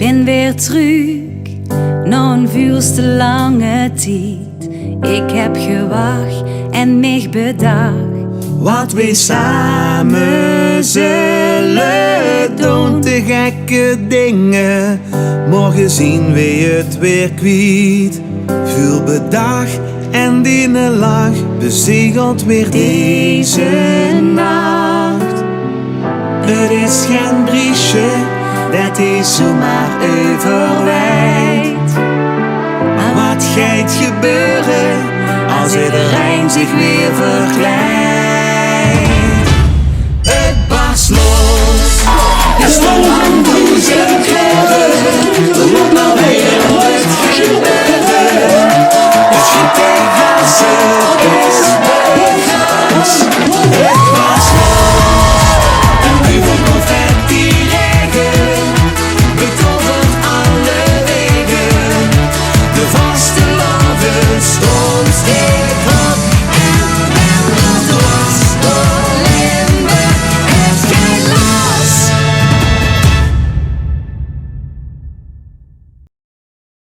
Ben weer terug, na een vuurste lange tijd. Ik heb gewacht en mij bedacht. Wat we samen zullen doen, te gekke dingen. Morgen zien we het weer kwijt. Veel bedacht en die lach bezegelt weer deze nacht. Het is geen briesje, dat is zomaar overwijd. Maar wat gaat gebeuren als iedereen zich weer verkleidt? Het barst los, de storm doet zijn